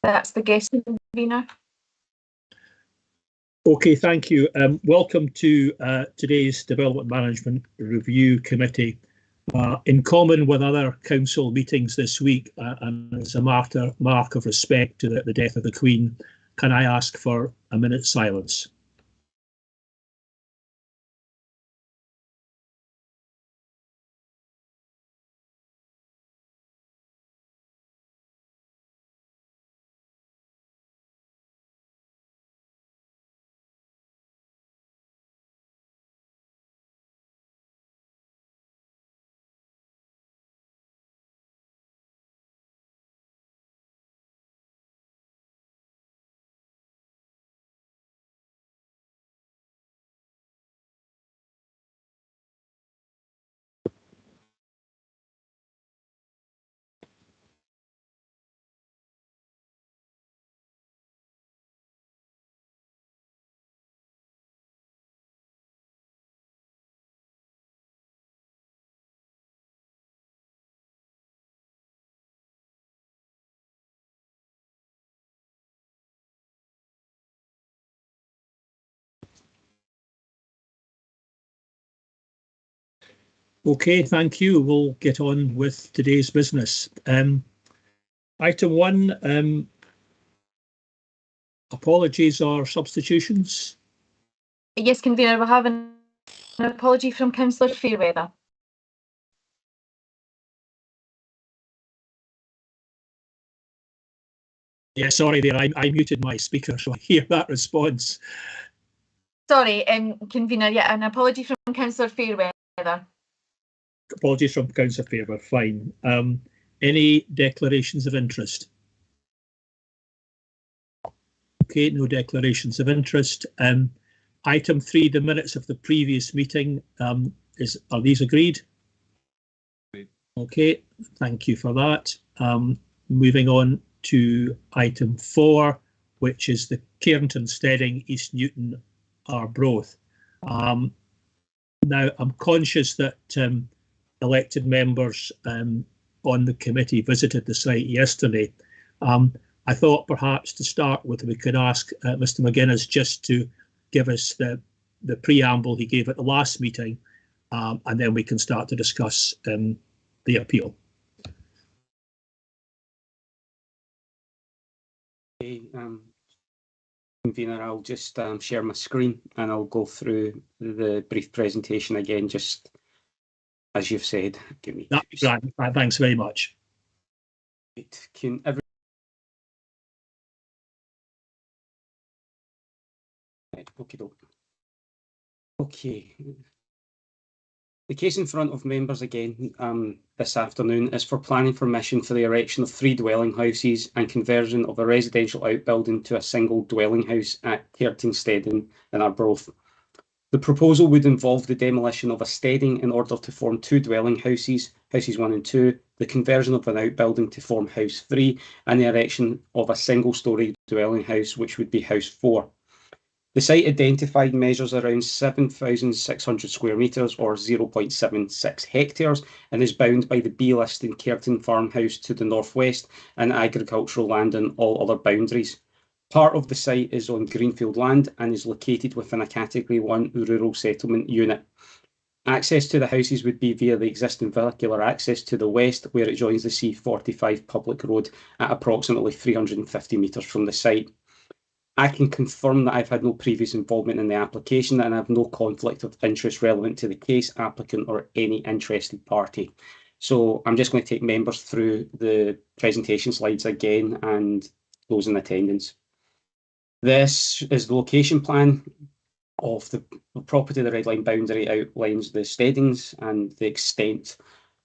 That's the guest convener. Okay, thank you. Welcome to today's Development Management Review Committee. In common with other council meetings this week, and as a mark of respect to the death of the Queen, can I ask for a minute's silence? Okay, thank you. We'll get on with today's business. Item 1, apologies or substitutions? Yes, convener, we have an apology from Councillor Fairweather. Yeah, sorry there, I muted my speaker, so I hear that response. Sorry, convener, yeah, an apology from Councillor Fairweather. Apologies from Councillor Fairweather, fine. Any declarations of interest? Okay, no declarations of interest. Item 3, the minutes of the previous meeting, are these agreed? Okay, thank you for that. Moving on to item 4, which is the Cairnton, Stedding, East Newton, Arbroath. Now, I'm conscious that elected members on the committee visited the site yesterday. I thought perhaps to start with, we could ask Mr. McGuinness just to give us the preamble he gave at the last meeting, and then we can start to discuss the appeal. Okay, convener, I'll just share my screen and I'll go through the brief presentation again, just as you've said. Give me right. Thanks very much. Right. Can everyone... Okay. The case in front of members again this afternoon is for planning permission for the erection of 3 dwelling houses and conversion of a residential outbuilding to a single dwelling house at Cairnton, Stedding in Arbroath. The proposal would involve the demolition of a steading in order to form 2 dwelling houses, houses 1 and 2, the conversion of an outbuilding to form house 3, and the erection of a single-storey dwelling house, which would be house 4. The site identified measures around 7,600 square metres or 0.76 hectares and is bound by the B-listed Cairnton farmhouse to the northwest and agricultural land on all other boundaries. Part of the site is on greenfield land and is located within a Category 1 rural settlement unit. Access to the houses would be via the existing vehicular access to the west, where it joins the C45 public road at approximately 350 metres from the site. I can confirm that I've had no previous involvement in the application and I have no conflict of interest relevant to the case, applicant or any interested party. So I'm just going to take members through the presentation slides again and those in attendance. This is the location plan of the property. The red line boundary outlines the steadings and the extent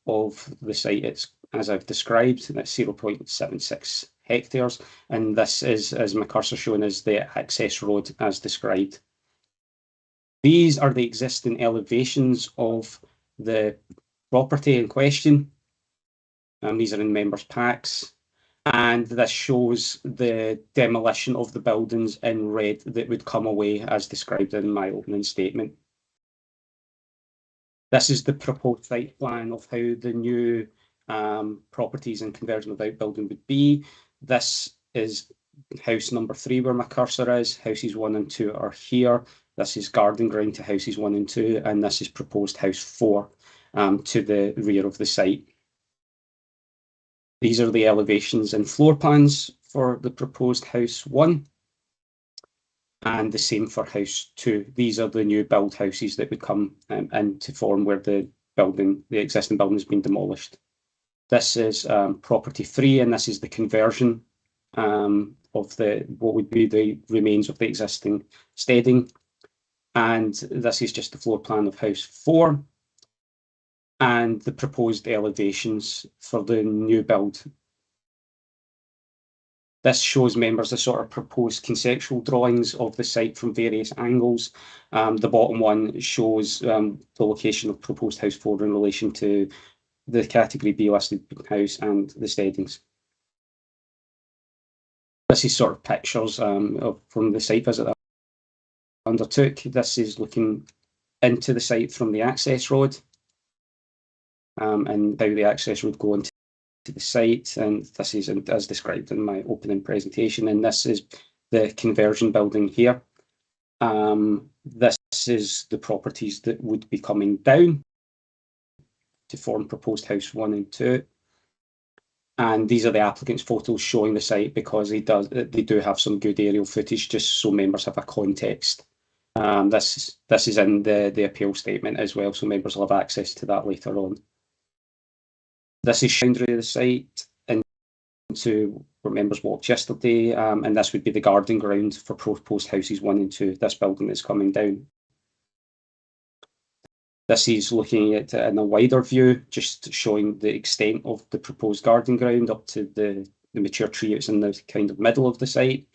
of the site. It's, as I've described, that's 0.76 hectares, and this is, as my cursor shown, is the access road as described. These are the existing elevations of the property in question. These are in members' packs. And this shows the demolition of the buildings in red that would come away as described in my opening statement. This is the proposed site plan of how the new properties and conversion of outbuilding would be. This is house number 3 where my cursor is. Houses 1 and 2 are here. This is garden ground to houses 1 and 2, and this is proposed house 4 to the rear of the site. These are the elevations and floor plans for the proposed house 1, and the same for house 2. These are the new build houses that would come in to form where the existing building has been demolished. This is property 3, and this is the conversion of what would be the remains of the existing steading. And this is just the floor plan of house 4 and the proposed elevations for the new build. This shows members the sort of proposed conceptual drawings of the site from various angles. The bottom one shows the location of proposed house 4 in relation to the category B listed house and the steadings. This is sort of pictures from the site visit that I undertook. This is looking into the site from the access road and how the access road go into the site, and this is as described in my opening presentation, and this is the conversion building here. This is the properties that would be coming down to form proposed house 1 and 2, and these are the applicant's photos showing the site, because they do have some good aerial footage, just so members have a context. This is in the appeal statement as well, so members will have access to that later on. This is boundary of the site into where members walked yesterday, and this would be the garden ground for proposed houses 1 and 2, this building that's coming down. This is looking at it in a wider view, just showing the extent of the proposed garden ground up to the mature tree that's in the kind of middle of the site.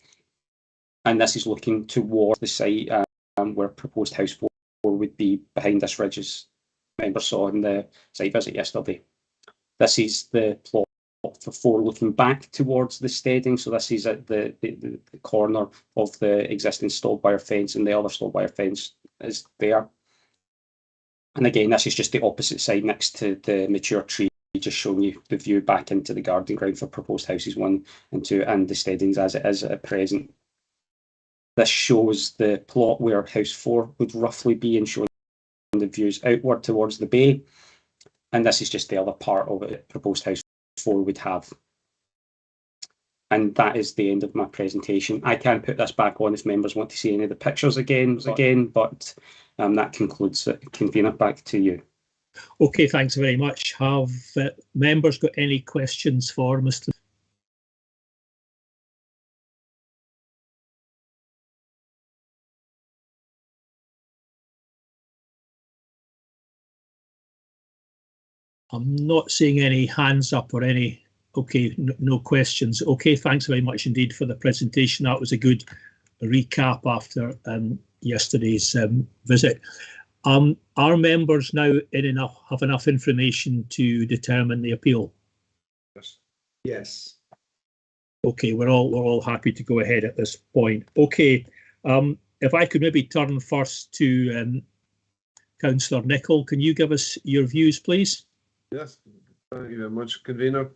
And this is looking towards the site where proposed house 4 would be behind this ridge, as members saw in the site visit yesterday. This is the plot for 4 looking back towards the steading. So this is at the corner of the existing stalled wire fence, and the other stalled wire fence is there. And again, this is just the opposite side next to the mature tree, just showing you the view back into the garden ground for proposed houses 1 and 2 and the steadings as it is at present. This shows the plot where house 4 would roughly be, and showing the views outward towards the bay. And this is just the other part of it proposed house 4 would have. And that is the end of my presentation. I can put this back on if members want to see any of the pictures again, but that concludes it. Convener, back to you. Okay, thanks very much. Have members got any questions for Mr. I'm not seeing any hands up or any. Okay, no questions. Okay, thanks very much indeed for the presentation. That was a good recap after yesterday's visit. Are members now have enough information to determine the appeal? Yes. Okay, we're all happy to go ahead at this point. Okay, if I could maybe turn first to Councillor Nicholl, can you give us your views, please? Yes, thank you very much, Convener.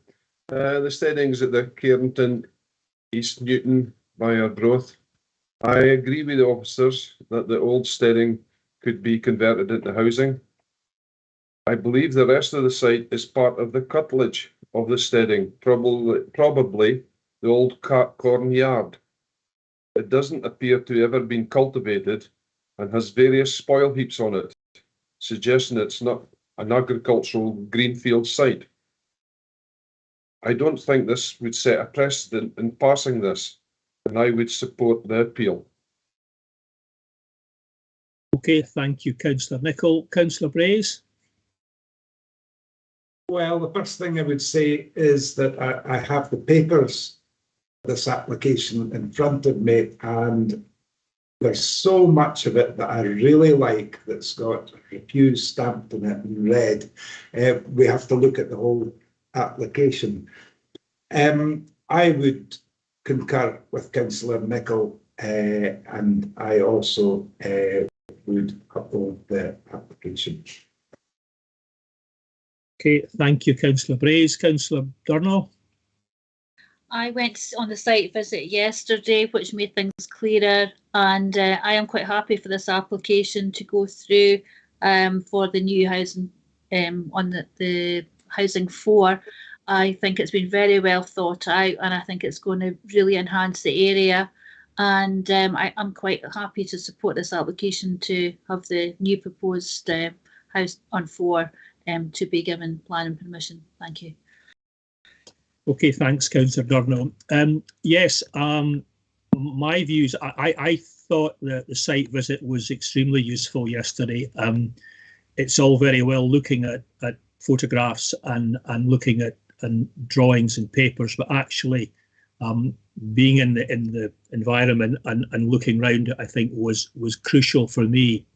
The steadings at the Cairnton, East Newton, by Arbroath. I agree with the officers that the old steading could be converted into housing. I believe the rest of the site is part of the curtilage of the steading, probably the old corn yard. It doesn't appear to have ever been cultivated and has various spoil heaps on it, suggesting it's not an agricultural greenfield site. I don't think this would set a precedent in passing this, and I would support the appeal. Okay, thank you, Councillor Nicholl. Councillor Brays? Well, the first thing I would say is that I have the papers for this application in front of me, and there's so much of it that I really like that's got refused stamped on it in red. We have to look at the whole application. I would concur with Councillor Nicholl, and I also would uphold the application. Okay, thank you, Councillor Brays. Councillor Durno? I went on the site visit yesterday, which made things clearer, and I am quite happy for this application to go through for the new housing on the housing 4. I think it's been very well thought out, and I think it's going to really enhance the area. And I'm quite happy to support this application to have the new proposed house on 4 to be given planning permission. Thank you. Okay, thanks, Councillor Durno. Yes, my views, I thought that the site visit was extremely useful yesterday. It's all very well looking at photographs and looking at drawings and papers, but actually being in the environment and looking around it, I think was crucial for me.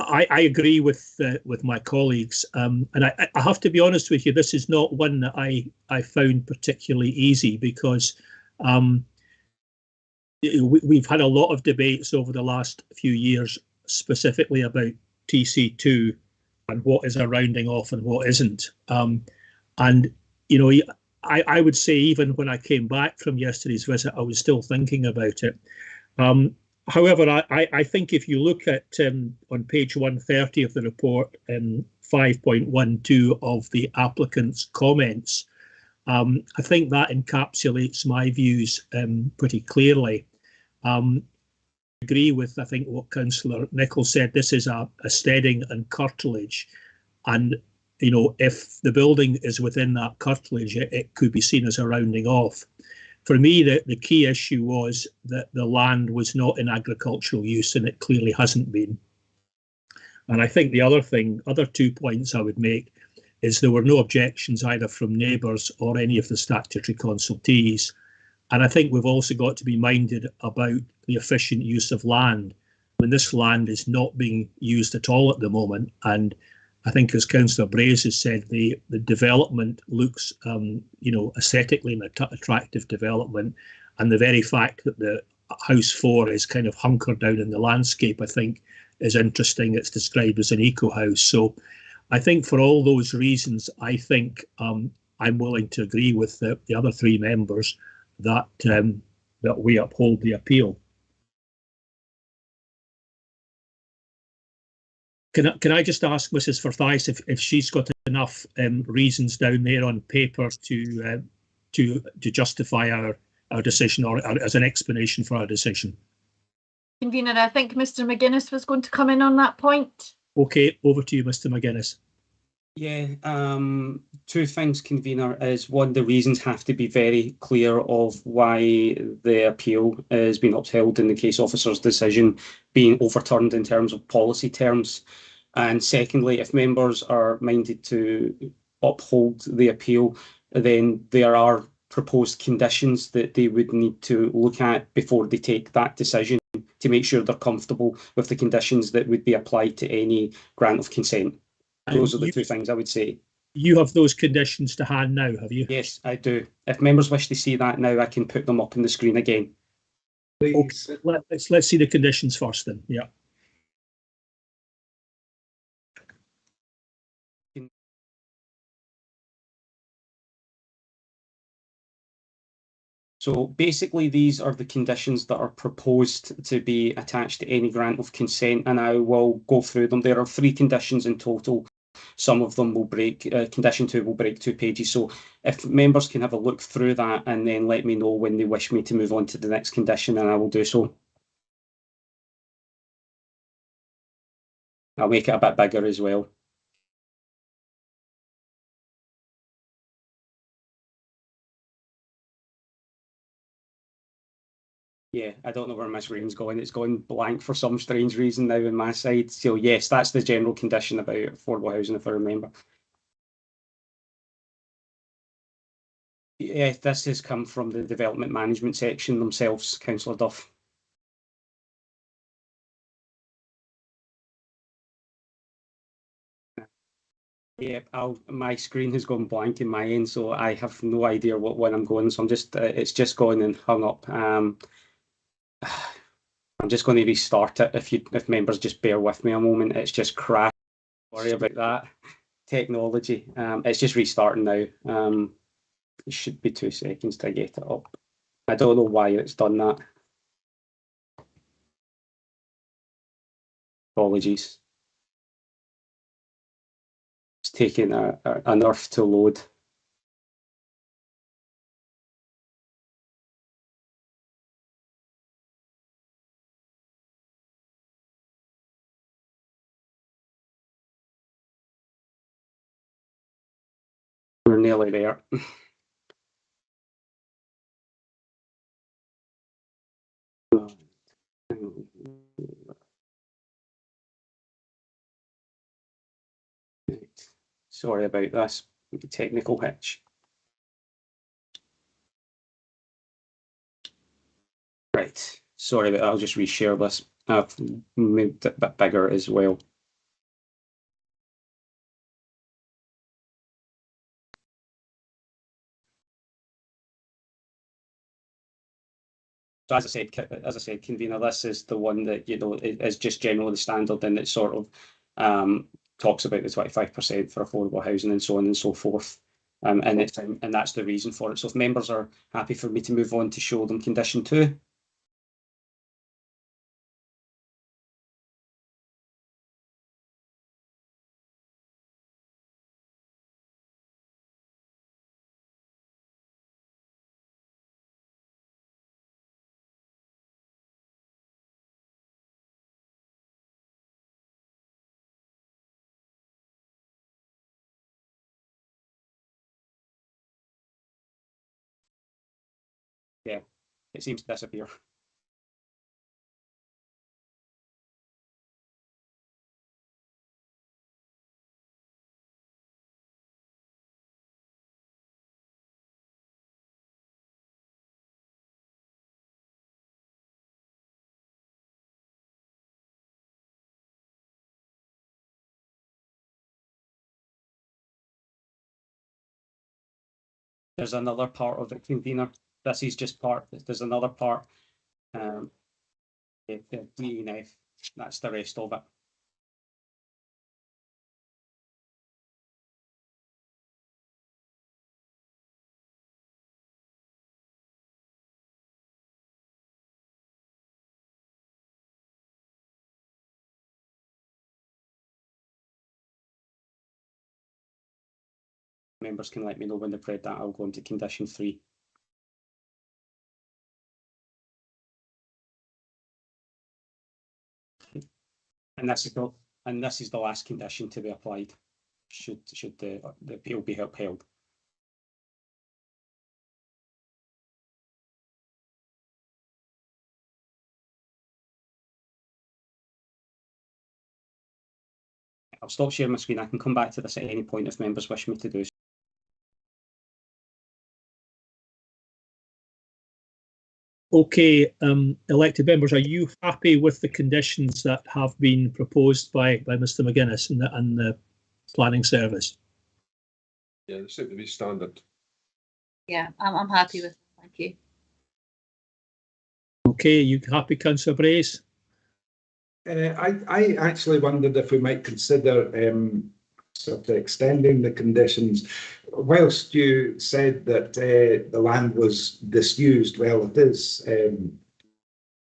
I agree with my colleagues, and I have to be honest with you, this is not one that I found particularly easy, because we've had a lot of debates over the last few years, specifically about TC2 and what is a rounding off and what isn't. And you know, I would say even when I came back from yesterday's visit, I was still thinking about it. However, I think if you look at on page 130 of the report, 5.12 of the applicant's comments, I think that encapsulates my views pretty clearly. I agree with, I think, what Councillor Nicholl said. This is a steading and curtilage, and you know, if the building is within that curtilage, it could be seen as a rounding off. For me, the key issue was that the land was not in agricultural use, and it clearly hasn't been. And I think the other 2 points I would make is there were no objections either from neighbours or any of the statutory consultees. And I think we've also got to be minded about the efficient use of land. When this land is not being used at all at the moment, and I think, as Councillor Braze has said, the development looks, you know, aesthetically an attractive development, and the very fact that the house 4 is kind of hunkered down in the landscape, I think, is interesting. It's described as an eco house. So I think for all those reasons, I think I'm willing to agree with the other 3 members that that we uphold the appeal. Can I just ask Mrs. Forsyth if she's got enough reasons down there on paper to justify our decision, or as an explanation for our decision? Convener, I think Mr. McGuinness was going to come in on that point. Okay, over to you, Mr. McGuinness. Yeah, 2 things, Convener, is one, the reasons have to be very clear of why the appeal is being upheld in the case officer's decision being overturned in terms of policy terms. And secondly, if members are minded to uphold the appeal, then there are proposed conditions that they would need to look at before they take that decision to make sure they're comfortable with the conditions that would be applied to any grant of consent. Those are the 2 things I would say. You have those conditions to hand now, have you? Yes, I do. If members wish to see that now, I can put them up on the screen again. Please. Okay, let's see the conditions first then. Yeah. So basically, these are the conditions that are proposed to be attached to any grant of consent, and I will go through them. There are 3 conditions in total. Some of them will break, condition 2 will break 2 pages. So if members can have a look through that and then let me know when they wish me to move on to the next condition, and I will do so. I'll make it a bit bigger as well. Yeah, I don't know where my screen's going. It's going blank for some strange reason now on my side. So yes, that's the general condition about affordable housing, if I remember. Yeah, this has come from the development management section themselves, Councillor Duff. Yeah, my screen has gone blank in my end, so I have no idea what one I'm going. So I'm just, it's just gone and hung up. I'm just going to restart it. If members just bear with me a moment, it's just crashed. Sorry about that. Technology. It's just restarting now. It should be 2 seconds to get it up. I don't know why it's done that. Apologies. It's taking an earth to load. We're nearly there. Sorry about this technical hitch. Right, sorry about that. I'll just reshare this. I've moved it a bit bigger as well. So as I said, convener, this is the one that, you know, is just generally the standard, and it sort of talks about the 25% for affordable housing and so on and so forth. And that's the reason for it. So if members are happy for me to move on to show them condition 2. Yeah, it seems to disappear. There's another part of the convener. This is just part. There's another part. The D and F. That's the rest of it. Members can let me know when they've read that. I'll go into condition 3. And this is the last condition to be applied. Should the appeal be upheld. I'll stop sharing my screen. I can come back to this at any point if members wish me to do so. Okay, elected members, are you happy with the conditions that have been proposed by Mr McGuinness and the planning service? Yeah, they seem to be standard. Yeah, I'm happy with it. Thank you. Okay, you happy, Councillor Brace? I actually wondered if we might consider sort of extending the conditions. Whilst you said that the land was disused, well, it is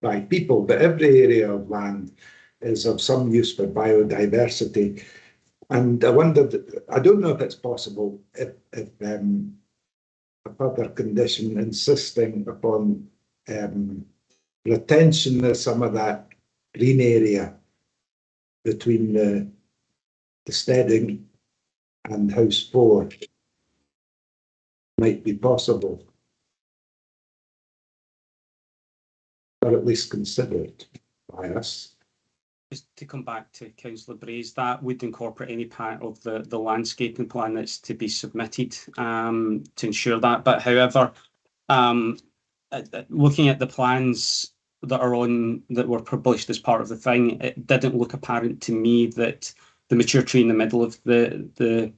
by people, but every area of land is of some use for biodiversity. And I wondered, I don't know if it's possible, if a further condition insisting upon retention of some of that green area between the steading and House 4 might be possible, or at least considered by us. Just to come back to Councillor Braze, that would incorporate any part of the landscaping plan that's to be submitted to ensure that. But however, looking at the plans that were published as part of the thing, it didn't look apparent to me that the mature tree in the middle of the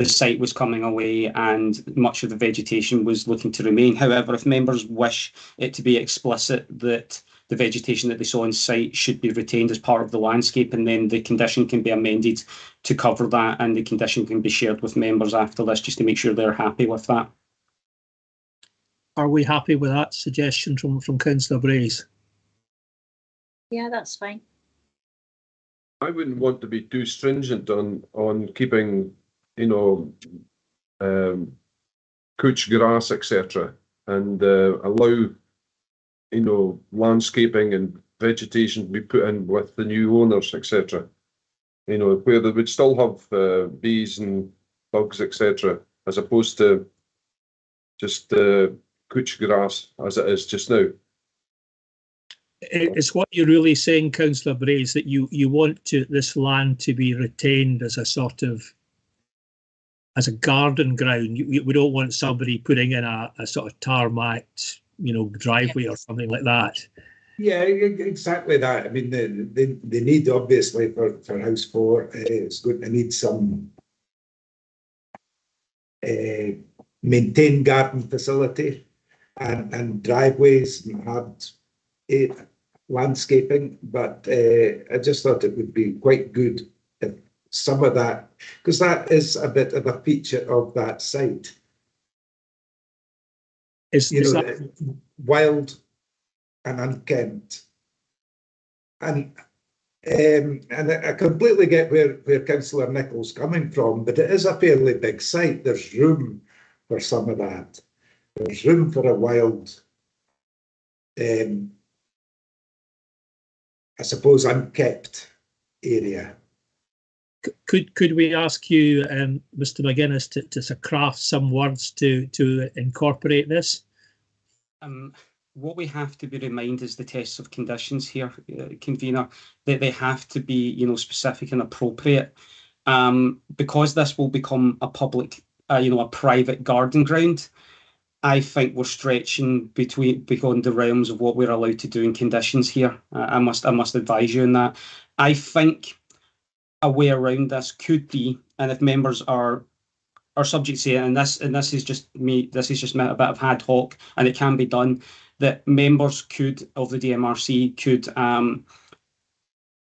site was coming away and much of the vegetation was looking to remain. However, if members wish it to be explicit that the vegetation that they saw on site should be retained as part of the landscape, and then the condition can be amended to cover that, and the condition can be shared with members after this just to make sure they're happy with that. Are we happy with that suggestion from Councillor Brays? Yeah, that's fine. I wouldn't want to be too stringent on keeping, couch grass, etc., and allow, landscaping and vegetation to be put in with the new owners, etc. Where they would still have bees and bugs, etc., as opposed to just couch grass as it is just now. Is what you're really saying, Councillor Brays, that you want this land to be retained as a sort of as a garden ground? We don't want somebody putting in a sort of tarmacked, driveway or something like that. Yeah, exactly that. I mean, the need obviously for House 4 is going to need some maintained garden facility and driveways and hard landscaping. But I just thought it would be quite good if some of that, because that is a bit of a feature of that site. Is that wild and unkempt, and I completely get where Councillor Nicholl's coming from, but it is a fairly big site. There's room for some of that. There's room for a wild, I suppose, unkept area. Could we ask you, Mr. McGuinness, to craft some words to incorporate this? What we have to be reminded is the tests of conditions here, convener, that they have to be, specific and appropriate, because this will become a public, a private garden ground. I think we're stretching beyond the realms of what we're allowed to do in conditions here. I must advise you on that. I think a way around this could be, and if members are subject to it, and this is just me, this is just a bit of ad hoc, and it can be done, that members of the DMRC could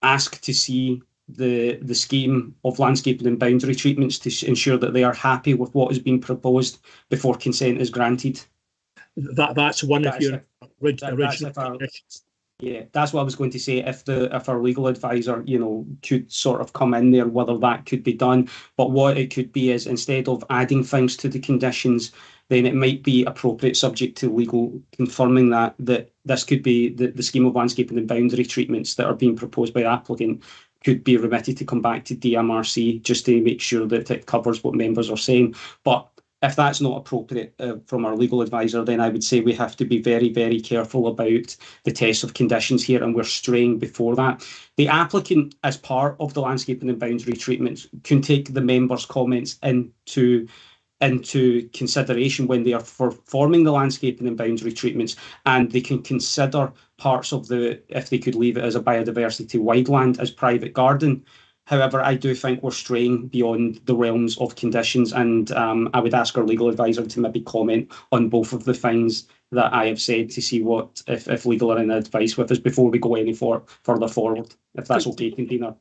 ask to see the scheme of landscaping and boundary treatments to ensure that they are happy with what is being proposed before consent is granted. That's one of your original conditions. Yeah, that's what I was going to say. If our legal advisor, could sort of come in there, whether that could be done. But what it could be is, instead of adding things to the conditions, then it might be appropriate, subject to legal confirming that this could be the scheme of landscaping and boundary treatments that are being proposed by the applicant could be remitted to come back to DMRC, just to make sure that it covers what members are saying. But if that's not appropriate from our legal advisor, then I would say we have to be very, very careful about the test of conditions here, and we're straying before that. The applicant, as part of the landscaping and boundary treatments, can take the members' comments into consideration when they are performing the landscaping and boundary treatments, and they can consider parts of if they could leave it as a biodiversity wideland as private garden. However, I do think we're straying beyond the realms of conditions, and I would ask our legal advisor to maybe comment on both of the things that I have said, to see what if legal are in advice with us before we go any further forward, if that's okay, convener.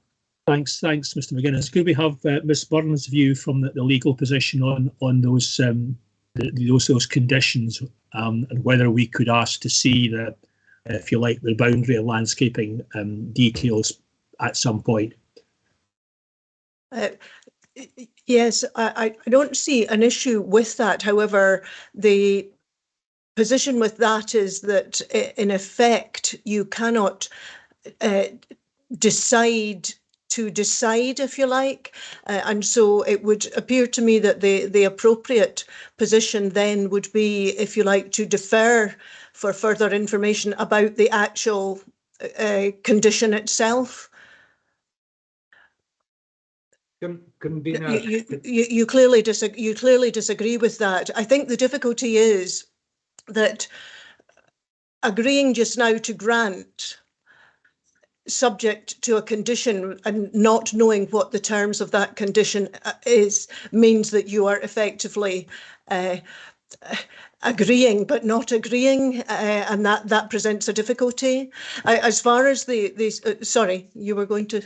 Thanks, Mr. McGuinness. Could we have Ms. Byrne's view from the legal position on those conditions, and whether we could ask to see the, if you like, the boundary and landscaping details at some point? Yes, I don't see an issue with that. However, the position with that is that, in effect, you cannot decide to decide, if you like, and so it would appear to me that the appropriate position then would be, if you like, to defer for further information about the actual condition itself. You clearly disagree with that. I think the difficulty is that agreeing just now to grant subject to a condition and not knowing what the terms of that condition is means that you are effectively agreeing but not agreeing, and that presents a difficulty. As far as sorry, you were going to.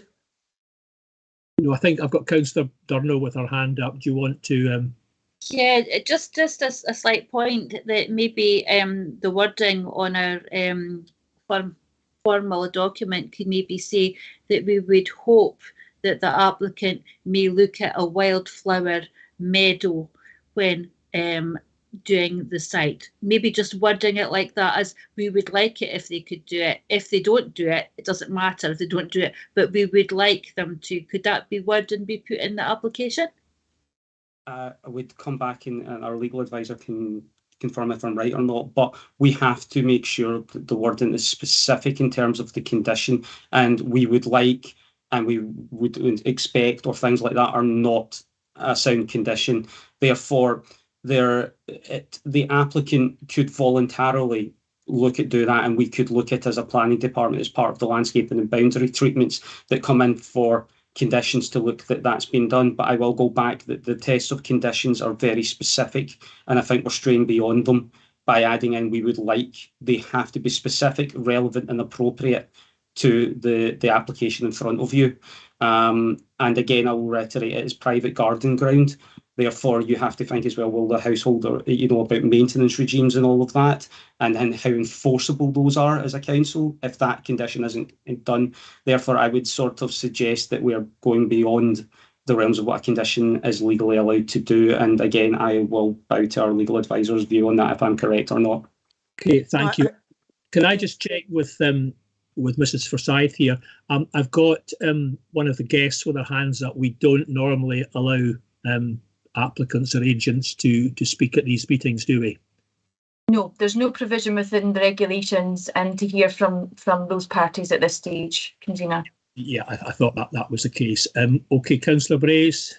No, I think I've got Councillor Durno with her hand up. Do you want to Yeah, just a slight point that maybe the wording on our formal document could maybe say that we would hope that the applicant may look at a wildflower meadow when doing the site. Maybe just wording it like that, as we would like it if they could do it. If they don't do it, it doesn't matter if they don't do it, but we would like them to. Could that be worded and be put in the application? I would come back and our legal advisor can confirm if I'm right or not, but we have to make sure that the wording is specific in terms of the condition, and we would like and we would expect, or things like that are not a sound condition. Therefore, the applicant could voluntarily look at doing that, and we could look at as a planning department as part of the landscaping and boundary treatments that come in for conditions to look that that's been done. But I will go back that the tests of conditions are very specific, and I think we're straying beyond them by adding in we would like. They have to be specific, relevant and appropriate to the application in front of you. And again, I will reiterate, it is private garden ground. Therefore, you have to think as well, will the householder, about maintenance regimes and all of that, and how enforceable those are as a council if that condition isn't done. Therefore, I would sort of suggest that we are going beyond the realms of what a condition is legally allowed to do. And again, I will bow to our legal advisor's view on that if I'm correct or not. Okay, thank you. Can I just check with Mrs. Forsyth here? I've got one of the guests with their hands up. We don't normally allow applicants or agents to speak at these meetings, do we? No, there's no provision within the regulations and to hear from those parties at this stage, convener. Yeah, I thought that was the case. Okay, Councillor Brace.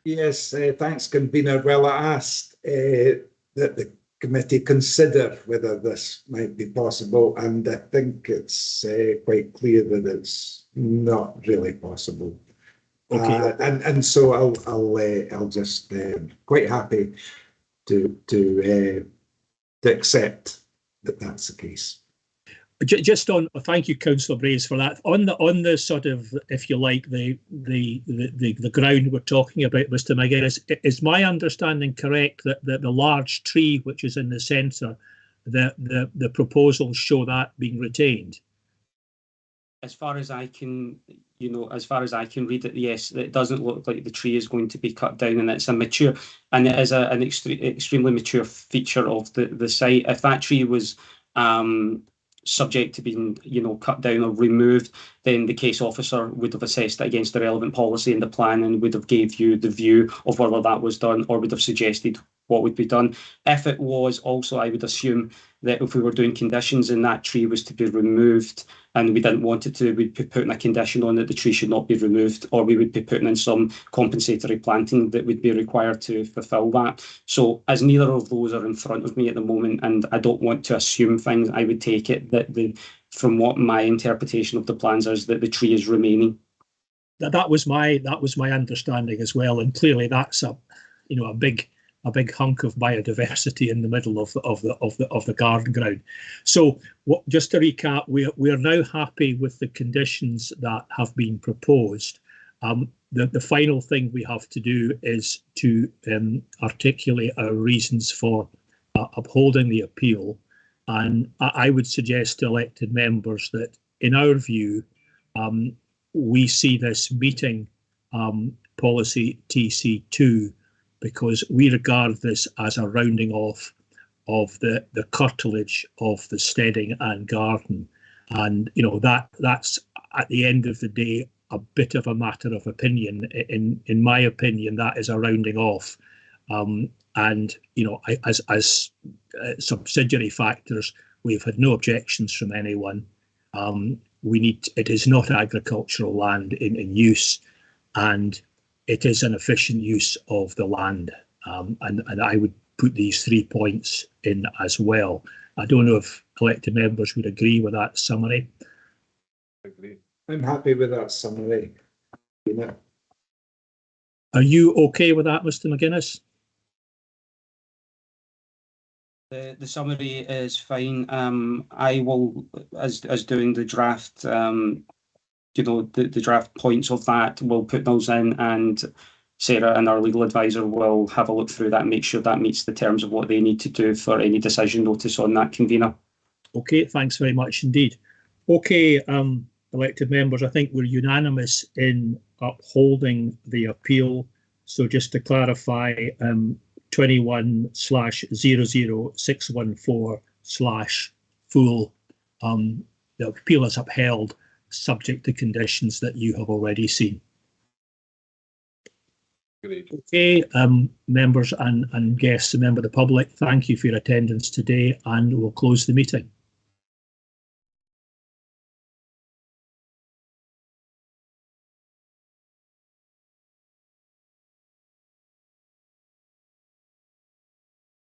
Yes, thanks, convener. Well, I asked that the committee consider whether this might be possible, and I think it's quite clear that it's not really possible. Okay, and so I'll just quite happy to accept that that's the case. Just on, thank you, Councillor Brace, for that. On the sort of, if you like, the ground we're talking about, Mr. McGuinness, is my understanding correct that the large tree which is in the centre, the proposals show that being retained? As far as I can, read it, yes, it doesn't look like the tree is going to be cut down, and it's a mature, and it is an extremely mature feature of the site. If that tree was subject to being, cut down or removed, then the case officer would have assessed it against the relevant policy in the plan and would have gave you the view of whether that was done, or would have suggested what would be done. If it was also, I would assume that if we were doing conditions and that tree was to be removed and we didn't want it to, we'd be putting a condition on that the tree should not be removed, or we would be putting in some compensatory planting that would be required to fulfil that. So as neither of those are in front of me at the moment, and I don't want to assume things, I would take it that from what my interpretation of the plans is, that the tree is remaining. That was my understanding as well, and clearly that's a big hunk of biodiversity in the middle of the garden ground. So just to recap, we are now happy with the conditions that have been proposed. The final thing we have to do is to articulate our reasons for upholding the appeal. And I would suggest to elected members that, in our view, we see this meeting policy TC2, because we regard this as a rounding off of the curtilage of the steading and garden. And, that's at the end of the day a bit of a matter of opinion. In my opinion, that is a rounding off. And as subsidiary factors, we've had no objections from anyone. It is not agricultural land in use, and it is an efficient use of the land. And I would put these 3 points in as well. I don't know if elected members would agree with that summary. I agree. I'm happy with that summary. Are you okay with that, Mr. McGuinness? The summary is fine. I will, as doing the draft, the draft points of that, we'll put those in and Sarah and our legal advisor will have a look through that and make sure that meets the terms of what they need to do for any decision notice on that, convener. Okay, thanks very much indeed. Okay, elected members, I think we're unanimous in upholding the appeal. So just to clarify, 21/00614/full, the appeal is upheld subject to conditions that you have already seen. Great. Okay, members and guests and members of the public, thank you for your attendance today, and we'll close the meeting.